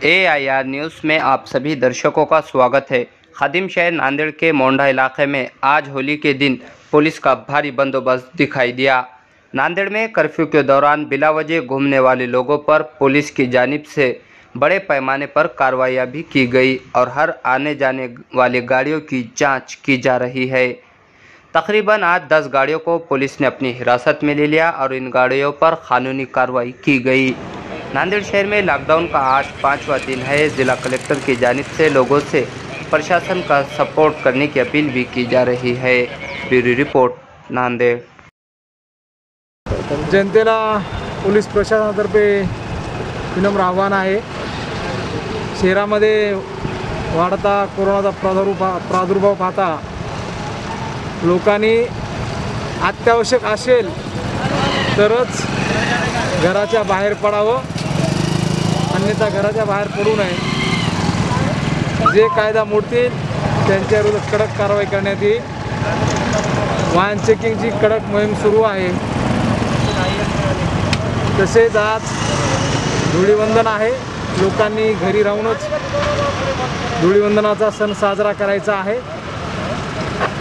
AIR news में आप सभी दर्शकों का स्वागत है। खादिम शहर नांदेड़ के मोंढा इलाके में आज होली के दिन पुलिस का भारी बंदोबस्त दिखाई दिया। नांदेड़ में कर्फ्यू के दौरान बिला वजह घूमने वाले लोगों पर पुलिस की जानिब से बड़े पैमाने पर कार्रवाई भी की गई और हर आने जाने वाली गाड़ियों की जांच की जा रही है। तकरीबन आज 10 गाड़ियों को पुलिस ने अपनी हिरासत में ले लिया और इन गाड़ियों पर कानूनी कार्रवाई की गई। नांदेड़ शहर में लॉकडाउन का आज 5वां दिन है। जिला कलेक्टर की जानिब से लोगों से प्रशासन का सपोर्ट करने की अपील भी की जा रही है। Bureau report, Nanded. जनतेला पोलीस प्रशासनातर्फे विनम्र आव्हान आहे। शहरामध्ये वाढता कोरोनाचा प्रादुर्भाव पाहता लोकांनी अत्यावश्यक असेल तरच घराच्या बाहेर पडावं, अन्यथा घराच्या बाहेर पडू नये। जे कायदा मोडतील त्यांच्या विरुद्ध कडक कारवाई करण्यात येईल। वाहन चेकिंगची कडक मोहीम सुरू आहे। तसेच आज धुळीवंदन आहे। लोकांनी घरी राहूनच धुळीवंदनाचा सण साजरा करायचा आहे।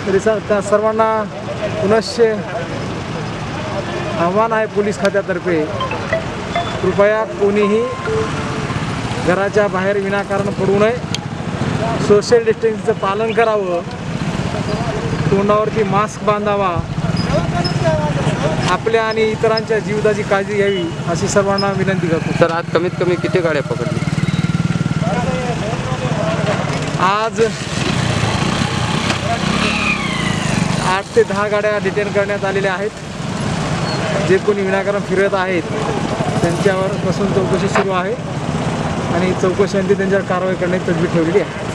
तरी त्या सर्वांना पुनश्च आव्हान आहे पोलीस खात्यातर्फे, कृपया कोणीही घराच्या बाहेर विनाकारण पडू नये। सोशल डिस्टन्सिंगचं पालन करावं, तोंडावरती मास्क बांधावा, आपल्या आणि इतरांच्या जीविताची काळजी घ्यावी अशी सर्वांना विनंती करतो। सर, आज कमीत कमी किती गाड्या पकडली? आज 8 ते 10 गाड्या डिटेन करण्यात आलेल्या आहेत। जे कोणी विनाकारण फिरत आहेत त्यांच्यावर पासून चौकशी सुरू आहे आणि चौकशीअंती त्यांच्यावर कारवाई करण्याची तजवीज ठेवलेली आहे।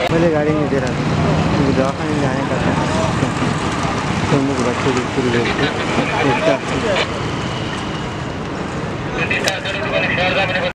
पहले गाड़ी नहीं दे रहा था, मुझे दवाखाने जाने का था, तो मुझे बच्चे